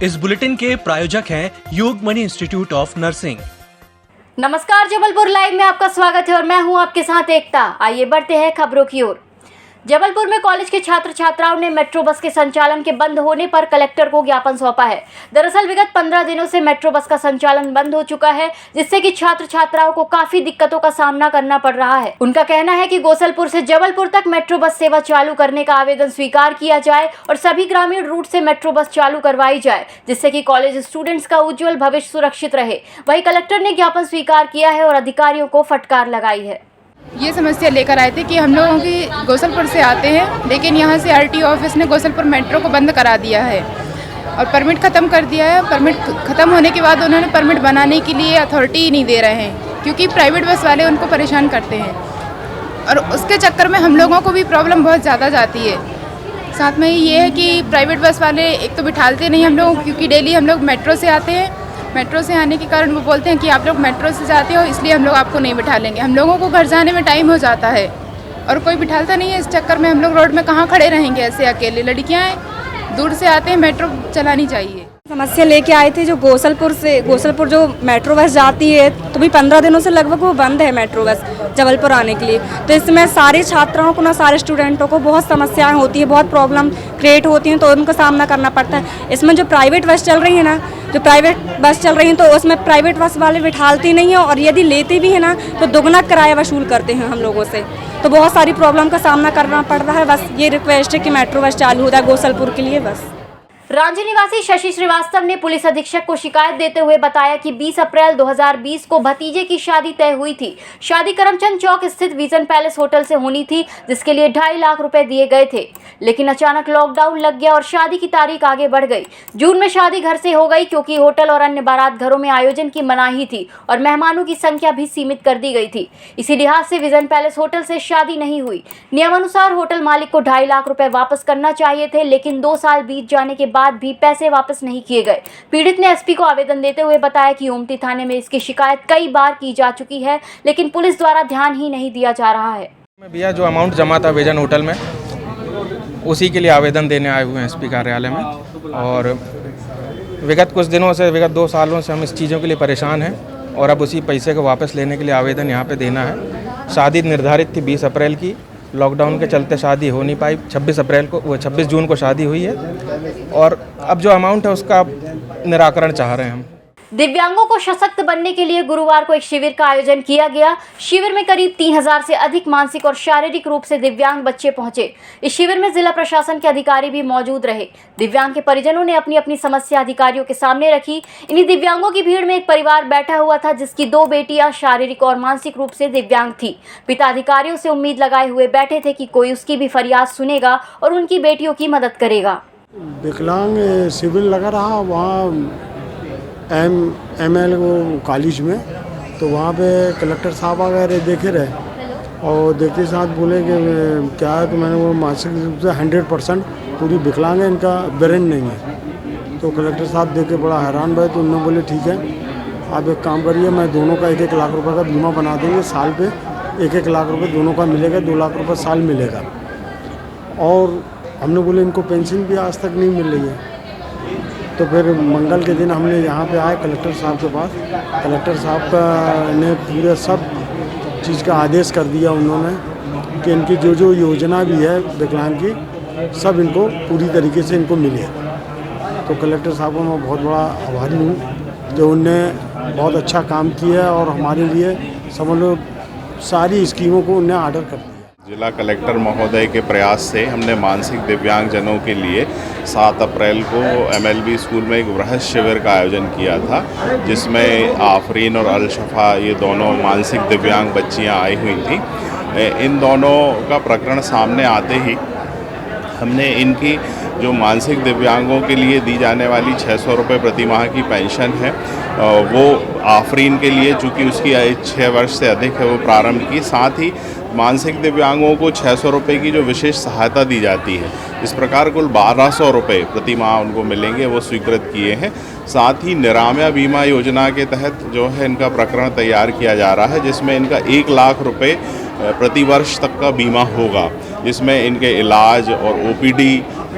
इस बुलेटिन के प्रायोजक हैं योगमणि इंस्टीट्यूट ऑफ नर्सिंग। नमस्कार, जबलपुर लाइव में आपका स्वागत है और मैं हूं आपके साथ एकता। आइए बढ़ते हैं खबरों की ओर। जबलपुर में कॉलेज के छात्र छात्राओं ने मेट्रो बस के संचालन के बंद होने पर कलेक्टर को ज्ञापन सौंपा है। दरअसल विगत 15 दिनों से मेट्रो बस का संचालन बंद हो चुका है, जिससे कि छात्र छात्राओं को काफी दिक्कतों का सामना करना पड़ रहा है। उनका कहना है कि गोसलपुर से जबलपुर तक मेट्रो बस सेवा चालू करने का आवेदन स्वीकार किया जाए और सभी ग्रामीण रूट से मेट्रो बस चालू करवाई जाए, जिससे कि कॉलेज स्टूडेंट्स का उज्जवल भविष्य सुरक्षित रहे। वहीं कलेक्टर ने ज्ञापन स्वीकार किया है और अधिकारियों को फटकार लगाई है। ये समस्या लेकर आए थे कि हम लोगों की गोसलपुर से आते हैं, लेकिन यहाँ से आरटीओ ऑफिस ने गोसलपुर मेट्रो को बंद करा दिया है और परमिट ख़त्म कर दिया है। परमिट ख़त्म होने के बाद उन्होंने परमिट बनाने के लिए अथॉरिटी ही नहीं दे रहे हैं, क्योंकि प्राइवेट बस वाले उनको परेशान करते हैं और उसके चक्कर में हम लोगों को भी प्रॉब्लम बहुत ज़्यादा जाती है। साथ में ये है कि प्राइवेट बस वाले एक तो बिठाते नहीं हम लोग, क्योंकि डेली हम लोग मेट्रो से आते हैं। मेट्रो से आने के कारण वो बोलते हैं कि आप लोग मेट्रो से जाते हो, इसलिए हम लोग आपको नहीं बिठा लेंगे। हम लोगों को घर जाने में टाइम हो जाता है और कोई बिठाता नहीं है। इस चक्कर में हम लोग रोड में कहाँ खड़े रहेंगे ऐसे अकेले। लड़कियाँ दूर से आते हैं, मेट्रो चलानी चाहिए। समस्या लेके आए थे जो गोसलपुर जो मेट्रो बस जाती है, तो भी 15 दिनों से लगभग वो बंद है मेट्रो बस जबलपुर आने के लिए। तो इसमें सारे छात्राओं को सारे स्टूडेंटों को बहुत समस्याएं होती है, बहुत प्रॉब्लम क्रिएट होती हैं, तो उनको सामना करना पड़ता है। इसमें जो प्राइवेट बस चल रही है तो उसमें प्राइवेट बस वाले बिठालते नहीं है और यदि लेते भी है तो दुगना किराया वसूल करते हैं हम लोगों से। तो बहुत सारी प्रॉब्लम का सामना करना पड़ रहा है। बस ये रिक्वेस्ट है कि मेट्रो बस चालू हो जाए गोसलपुर के लिए बस। रांची निवासी शशि श्रीवास्तव ने पुलिस अधीक्षक को शिकायत देते हुए बताया कि 20 अप्रैल 2020 को भतीजे की शादी तय हुई थी। शादी करमचंद चौक स्थित विजन पैलेस होटल से होनी थी, जिसके लिए 2.5 लाख रुपए दिए गए थे। लेकिन अचानक लॉकडाउन लग गया और शादी की तारीख आगे बढ़ गई। जून में शादी घर से हो गई, क्योंकि होटल और अन्य बारात घरों में आयोजन की मनाही थी और मेहमानों की संख्या भी सीमित कर दी गई थी। इसी लिहाज से विजन पैलेस होटल से शादी नहीं हुई। नियमानुसार होटल मालिक को 2.5 लाख रुपए वापस करना चाहिए थे, लेकिन 2 साल बीत जाने के बाद भी पैसे वापस नहीं किए गए। पीड़ित ने एसपी को आवेदन देते हुए बताया कि ओमती थाने में इसकी शिकायत कई बार की जा चुकी है, लेकिन पुलिस द्वारा ध्यान ही नहीं दिया जा रहा है। भैया जो अमाउंट जमा था विजन होटल में, उसी के लिए आवेदन देने आए हुए हैं एसपी कार्यालय में। और विगत कुछ दिनों से, विगत 2 सालों से हम इस चीज़ों के लिए परेशान हैं और अब उसी पैसे को वापस लेने के लिए आवेदन यहाँ पे देना है। शादी निर्धारित थी 20 अप्रैल की, लॉकडाउन के चलते शादी हो नहीं पाई। 26 जून को शादी हुई है और अब जो अमाउंट है उसका निराकरण चाह रहे हैं हम। दिव्यांगों को सशक्त बनने के लिए गुरुवार को एक शिविर का आयोजन किया गया। शिविर में करीब 3000 से अधिक मानसिक और शारीरिक रूप से दिव्यांग बच्चे पहुंचे। इस शिविर में जिला प्रशासन के अधिकारी भी मौजूद रहे। दिव्यांग के परिजनों ने अपनी अपनी समस्या अधिकारियों के सामने रखी। इन्हीं दिव्यांगों की भीड़ में एक परिवार बैठा हुआ था, जिसकी 2 बेटियां शारीरिक और मानसिक रूप से दिव्यांग थी। पिता अधिकारियों से उम्मीद लगाए हुए बैठे थे कि कोई उसकी भी फरियाद सुनेगा और उनकी बेटियों की मदद करेगा। विकलांग शिविर लगा रहा वहाँ ML वो कॉलेज में, तो वहाँ पे कलेक्टर साहब वगैरह देखे रहे और देखते साथ बोले कि क्या है, तो मैंने वो मानसिक रूप से 100% पूरी विकलांग है, इनका ब्रेन नहीं है। तो कलेक्टर साहब देख के बड़ा हैरान भरे, तो उन्होंने बोले ठीक है, आप एक काम करिए, मैं दोनों का 1-1 लाख रुपए का बीमा बना देंगे। साल पे 1-1 लाख रुपए दोनों का मिलेगा, 2 लाख रुपए साल मिलेगा। और हमने बोले इनको पेंशन भी आज तक नहीं मिल रही है। तो फिर मंगल के दिन हमने यहाँ पे आए कलेक्टर साहब के पास। कलेक्टर साहब ने पूरे सब चीज़ का आदेश कर दिया उन्होंने कि इनकी जो योजना भी है विकलांग की, सब इनको पूरी तरीके से इनको मिले। तो कलेक्टर साहब को मैं बहुत बड़ा आभारी हूँ जो उनने बहुत अच्छा काम किया है और हमारे लिए समझ लो सारी स्कीमों को उनने ऑर्डर कर दिया। जिला कलेक्टर महोदय के प्रयास से हमने मानसिक दिव्यांगजनों के लिए 7 अप्रैल को MLB स्कूल में एक वृहद शिविर का आयोजन किया था, जिसमें आफरीन और अलशफा ये दोनों मानसिक दिव्यांग बच्चियां आई हुई थी। इन दोनों का प्रकरण सामने आते ही हमने इनकी जो मानसिक दिव्यांगों के लिए दी जाने वाली 600 रुपये प्रति माह की पेंशन है, वो आफरीन के लिए, चूँकि उसकी आयु 6 वर्ष से अधिक है, वो प्रारंभ की। साथ ही मानसिक दिव्यांगों को 600 रुपये की जो विशेष सहायता दी जाती है, इस प्रकार कुल 1200 रुपये प्रति माह उनको मिलेंगे, वो स्वीकृत किए हैं। साथ ही निरामया बीमा योजना के तहत जो है इनका प्रकरण तैयार किया जा रहा है, जिसमें इनका 1 लाख रुपये प्रति वर्ष तक का बीमा होगा, जिसमें इनके इलाज और OPD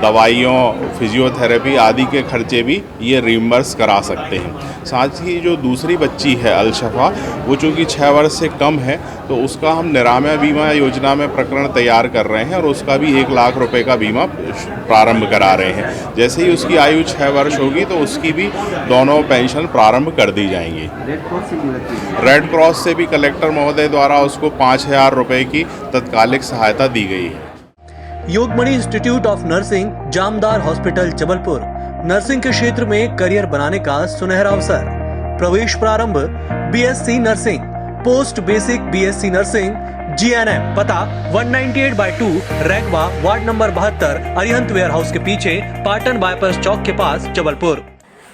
दवाइयों, फिजियोथेरेपी आदि के खर्चे भी ये रिम्बर्स करा सकते हैं। साथ ही जो दूसरी बच्ची है अलशफा, वो चूँकि 6 वर्ष से कम है, तो उसका हम निरामय बीमा योजना में प्रकरण तैयार कर रहे हैं और उसका भी 1 लाख रुपए का बीमा प्रारंभ करा रहे हैं। जैसे ही उसकी आयु 6 वर्ष होगी तो उसकी भी दोनों पेंशन प्रारंभ कर दी जाएंगी। रेड क्रॉस से भी कलेक्टर महोदय द्वारा उसको 5,000 रुपए की तत्कालिक सहायता दी गई है। Yogmani institute of nursing, Jamdar hospital, Jabalpur. Nursing के क्षेत्र में करियर बनाने का सुनहरा अवसर। प्रवेश प्रारंभ BSc nursing, post basic BSc nursing, GNM. पता 198/2 Raigwa, ward number 72, Arihant warehouse के पीछे, पाटन बाईपास चौक के पास, जबलपुर।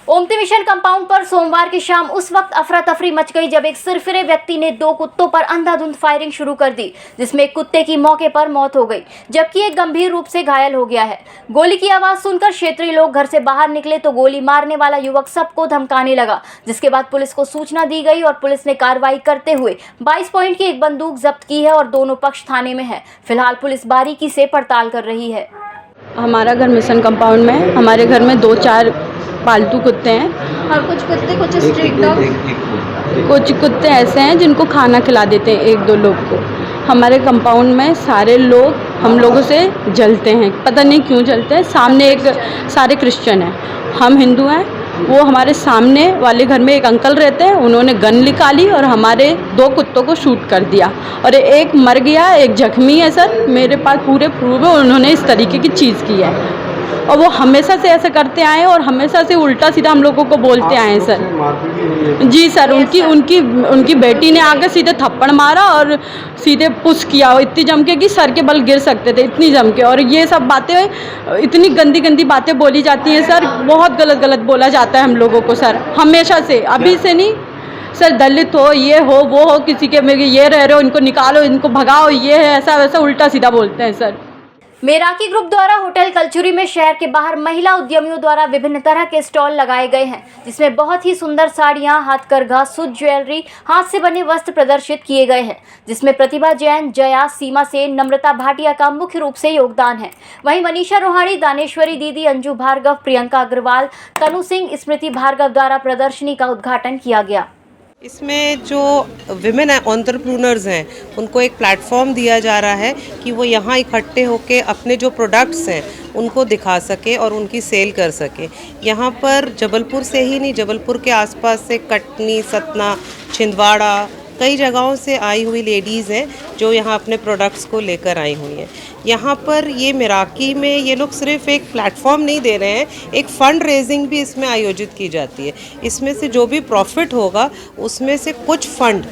ओमती मिशन कंपाउंड पर सोमवार की शाम उस वक्त अफरा तफरी मच गई जब एक सिरफिरे व्यक्ति ने 2 कुत्तों पर अंधाधुंध फायरिंग शुरू कर दी, जिसमें एक कुत्ते की मौके पर मौत हो गई जबकि एक गंभीर रूप से घायल हो गया है। गोली की आवाज सुनकर क्षेत्रीय लोग घर से बाहर निकले तो गोली मारने वाला युवक सबको धमकाने लगा, जिसके बाद पुलिस को सूचना दी गई और पुलिस ने कार्रवाई करते हुए 22 पॉइंट की एक बंदूक जब्त की है और दोनों पक्ष थाने में है। फिलहाल पुलिस बारीकी से पड़ताल कर रही है। हमारा घर मिशन कंपाउंड में है। हमारे घर में 2-4 पालतू कुत्ते हैं और कुछ कुत्ते कुछ स्ट्रीट डॉग, कुछ कुत्ते ऐसे हैं जिनको खाना खिला देते हैं 1-2 लोग को। हमारे कंपाउंड में सारे लोग हम लोगों से जलते हैं, पता नहीं क्यों जलते हैं। सामने एक सारे क्रिश्चियन हैं, हम हिंदू हैं। वो हमारे सामने वाले घर में एक अंकल रहते हैं, उन्होंने गन निकाली और हमारे 2 कुत्तों को शूट कर दिया और एक मर गया, एक जख्मी है। सर मेरे पास पूरे प्रूफ है, उन्होंने इस तरीके की चीज़ की है और वो हमेशा से ऐसे करते आए और हमेशा से उल्टा सीधा हम लोगों को बोलते आए हैं सर। जी सर, उनकी बेटी ने आके सीधे थप्पड़ मारा और सीधे पुश किया इतनी जम के कि सर के बल गिर सकते थे, इतनी जम के। और ये सब बातें, इतनी गंदी गंदी बातें बोली जाती हैं सर, बहुत गलत बोला जाता है हम लोगों को सर, हमेशा से, अभी से नहीं सर। दलित हो, ये हो, वो हो, किसी के में ये रह रहे हो, इनको निकालो, इनको भगाओ, ये है, ऐसा वैसा उल्टा सीधा बोलते हैं सर। मेराकी ग्रुप द्वारा होटल कलचुरी में शहर के बाहर महिला उद्यमियों द्वारा विभिन्न तरह के स्टॉल लगाए गए हैं, जिसमें बहुत ही सुंदर साड़ियां, हाथकरघा, शुद्ध ज्वेलरी, हाथ से बने वस्त्र प्रदर्शित किए गए हैं, जिसमें प्रतिभा जैन, जया, सीमा सेन, नम्रता भाटिया का मुख्य रूप से योगदान है। वहीं मनीषा रोहाणी, दानेश्वरी दीदी, अंजू भार्गव, प्रियंका अग्रवाल, तनु सिंह, स्मृति भार्गव द्वारा प्रदर्शनी का उद्घाटन किया गया। इसमें जो विमेन एंटरप्रेन्योर्स हैं उनको एक प्लेटफॉर्म दिया जा रहा है कि वो यहाँ इकट्ठे होकर अपने जो प्रोडक्ट्स हैं उनको दिखा सके और उनकी सेल कर सके। यहाँ पर जबलपुर से ही नहीं, जबलपुर के आसपास से कटनी, सतना, छिंदवाड़ा, कई जगहों से आई हुई लेडीज़ हैं जो यहाँ अपने प्रोडक्ट्स को लेकर आई हुई हैं। यहाँ पर ये मेराकी में ये लोग सिर्फ एक प्लेटफॉर्म नहीं दे रहे हैं, एक फ़ंड रेजिंग भी इसमें आयोजित की जाती है। इसमें से जो भी प्रॉफिट होगा उसमें से कुछ फंड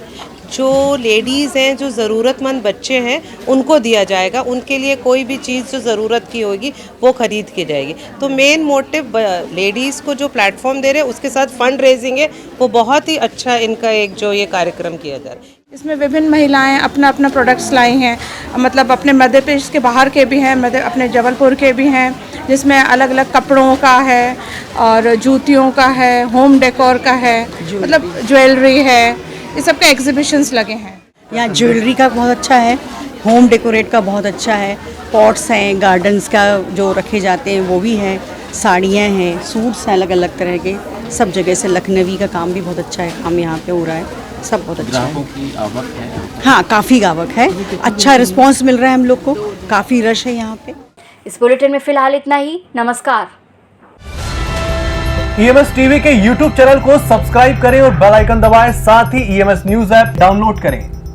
जो लेडीज़ हैं, जो ज़रूरतमंद बच्चे हैं, उनको दिया जाएगा। उनके लिए कोई भी चीज़ जो ज़रूरत की होगी वो ख़रीद की जाएगी। तो मेन मोटिव लेडीज़ को जो प्लेटफॉर्म दे रहे हैं उसके साथ फंड रेजिंग है, वो बहुत ही अच्छा इनका एक जो ये कार्यक्रम किया जा रहा है। इसमें विभिन्न महिलाएं अपना अपना प्रोडक्ट्स लाई हैं, मतलब अपने मध्य प्रदेश के बाहर के भी हैं, अपने जबलपुर के भी हैं, जिसमें अलग अलग कपड़ों का है और जूतियों का है, होम डेकोर का है, मतलब ज्वेलरी है, इस सब के एग्जीबिशंस लगे हैं। यहाँ ज्वेलरी का बहुत अच्छा है, होम डेकोरेट का बहुत अच्छा है, पॉट्स हैं, गार्डन्स का जो रखे जाते हैं वो भी हैं, साड़ियाँ हैं, सूट्स हैं अलग अलग तरह के, सब जगह से लखनवी का काम भी बहुत अच्छा है, काम यहाँ पे हो रहा है, सब बहुत अच्छा है। की आवक है? हाँ, काफ़ी आवक है, अच्छा रिस्पांस मिल रहा है हम लोग को, काफ़ी रश है यहाँ पे। इस बुलेटिन में फिलहाल इतना ही। नमस्कार। ईएमएस टीवी के YouTube चैनल को सब्सक्राइब करें और बेल आइकन दबाएं, साथ ही ईएमएस न्यूज़ ऐप डाउनलोड करें।